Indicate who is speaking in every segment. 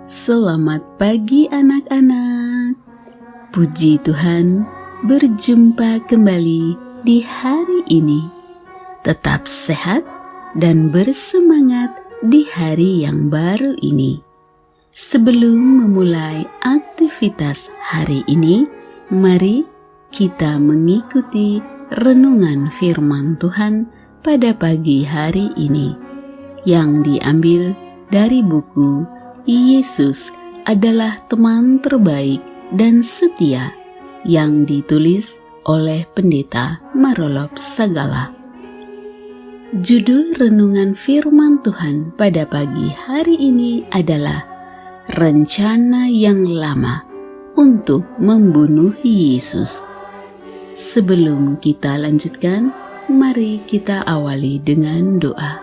Speaker 1: Selamat pagi anak-anak. Puji Tuhan, berjumpa kembali di hari ini. Tetap sehat dan bersemangat di hari yang baru ini. Sebelum memulai aktivitas hari ini, mari kita mengikuti renungan firman Tuhan pada pagi hari ini yang diambil dari buku Yesus adalah teman terbaik dan setia yang ditulis oleh Pendeta Marolop Sagala. Judul renungan firman Tuhan pada pagi hari ini adalah Rencana yang Lama untuk Membunuh Yesus. Sebelum kita lanjutkan, mari kita awali dengan doa.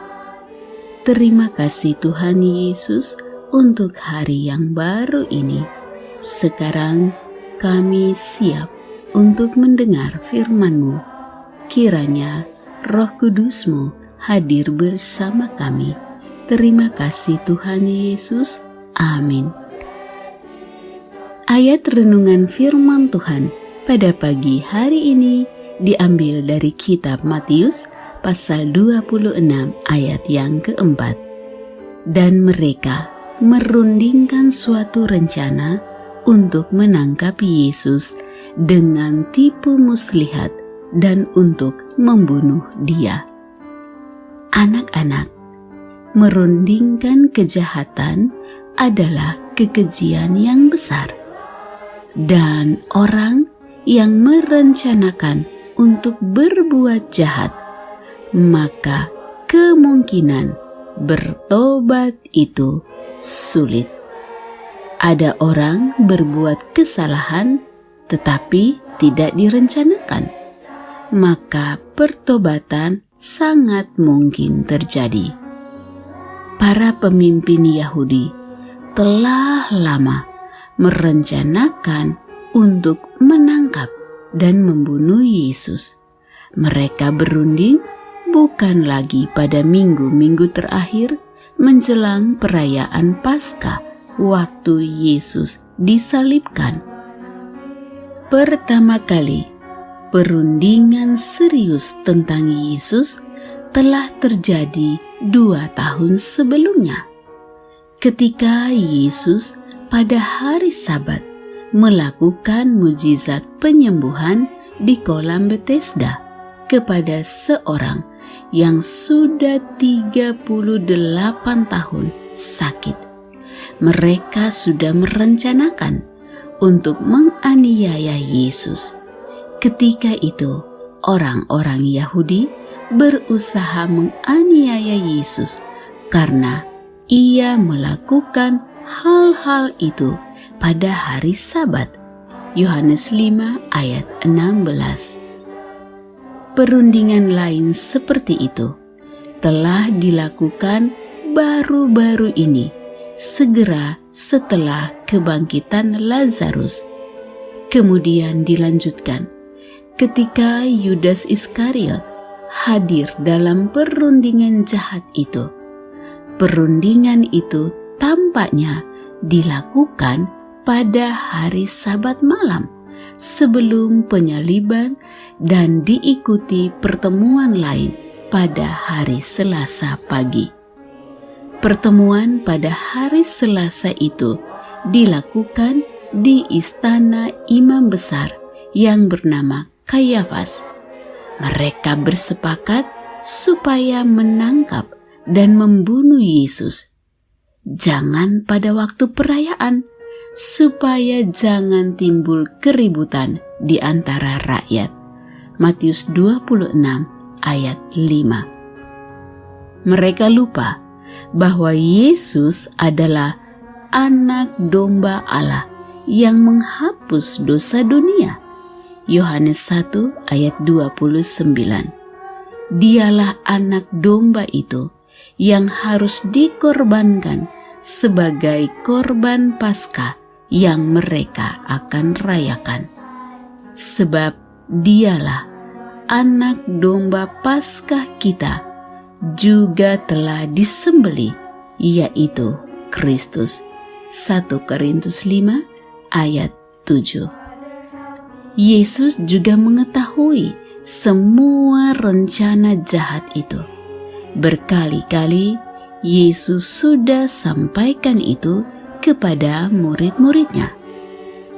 Speaker 1: Terima kasih Tuhan Yesus untuk hari yang baru ini. Sekarang kami siap untuk mendengar firman-Mu. Kiranya Roh Kudus-Mu hadir bersama kami. Terima kasih Tuhan Yesus. Amin. Ayat renungan firman Tuhan pada pagi hari ini diambil dari kitab Matius pasal 26 ayat yang keempat. Dan mereka merundingkan suatu rencana untuk menangkap Yesus dengan tipu muslihat dan untuk membunuh Dia. Anak-anak, merundingkan kejahatan adalah kekejian yang besar, dan orang yang merencanakan untuk berbuat jahat, maka kemungkinan bertobat itu sulit. Ada orang berbuat kesalahan tetapi tidak direncanakan, maka pertobatan sangat mungkin terjadi. Para pemimpin Yahudi telah lama merencanakan untuk menangkap dan membunuh Yesus. Mereka berunding bukan lagi pada minggu-minggu terakhir menjelang perayaan Paskah waktu Yesus disalibkan. Pertama kali, perundingan serius tentang Yesus telah terjadi 2 tahun sebelumnya, ketika Yesus pada hari Sabat melakukan mujizat penyembuhan di kolam Betesda kepada seorang yang sudah 38 tahun sakit. Mereka sudah merencanakan untuk menganiaya Yesus. Ketika itu, orang-orang Yahudi berusaha menganiaya Yesus karena Ia melakukan hal-hal itu pada hari Sabat. Yohanes 5 ayat 16. Perundingan lain seperti itu telah dilakukan baru-baru ini, segera setelah kebangkitan Lazarus. Kemudian dilanjutkan ketika Yudas Iskariot hadir dalam perundingan jahat itu. Perundingan itu tampaknya dilakukan pada hari Sabat malam sebelum penyaliban dan diikuti pertemuan lain pada hari Selasa pagi. Pertemuan pada hari Selasa itu dilakukan di istana imam besar yang bernama Kayafas. Mereka bersepakat supaya menangkap dan membunuh Yesus. Jangan pada waktu perayaan, supaya jangan timbul keributan di antara rakyat. Matius 26 ayat 5. Mereka lupa bahwa Yesus adalah anak domba Allah yang menghapus dosa dunia. Yohanes 1 ayat 29. Dialah anak domba itu yang harus dikorbankan sebagai korban Paskah yang mereka akan rayakan. Sebab Dialah anak domba Paskah kita, juga telah disembelih, yaitu Kristus. 1 Korintus 5 ayat 7. Yesus juga mengetahui semua rencana jahat itu. Berkali-kali Yesus sudah sampaikan itu kepada murid-muridnya.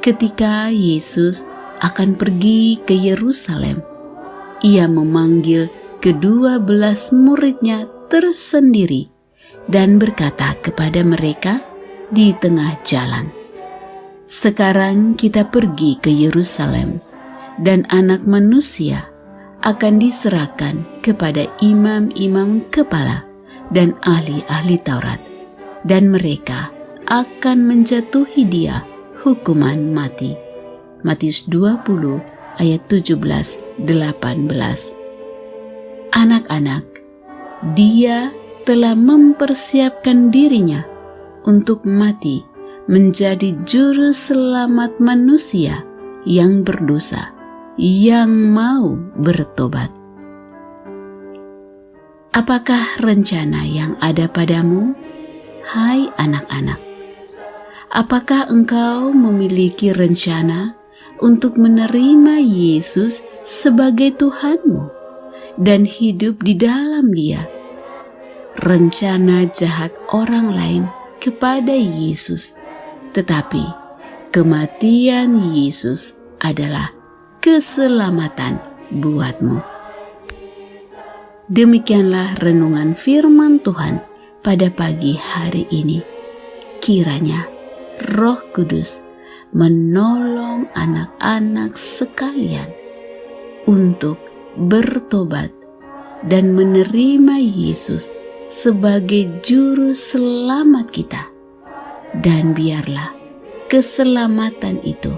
Speaker 1: Ketika Yesus akan pergi ke Yerusalem, Ia memanggil ke-12 muridnya tersendiri dan berkata kepada mereka di tengah jalan, "Sekarang kita pergi ke Yerusalem, dan Anak Manusia akan diserahkan kepada imam-imam kepala dan ahli-ahli Taurat, dan mereka akan menjatuhi Dia hukuman mati." Matius 20 ayat 17-18. Anak-anak, Dia telah mempersiapkan dirinya untuk mati menjadi juru selamat manusia yang berdosa, yang mau bertobat. Apakah rencana yang ada padamu, hai anak-anak? Apakah engkau memiliki rencana untuk menerima Yesus sebagai Tuhanmu dan hidup di dalam Dia? Rencana jahat orang lain kepada Yesus, tetapi kematian Yesus adalah keselamatan buatmu. Demikianlah renungan firman Tuhan pada pagi hari ini. Kiranya Roh Kudus menolong anak-anak sekalian untuk bertobat dan menerima Yesus sebagai juru selamat kita, dan biarlah keselamatan itu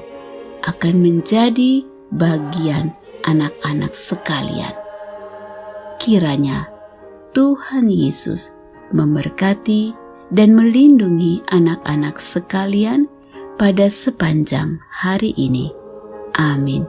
Speaker 1: akan menjadi bagian anak-anak sekalian. Kiranya Tuhan Yesus memberkati dan melindungi anak-anak sekalian pada sepanjang hari ini. Amin.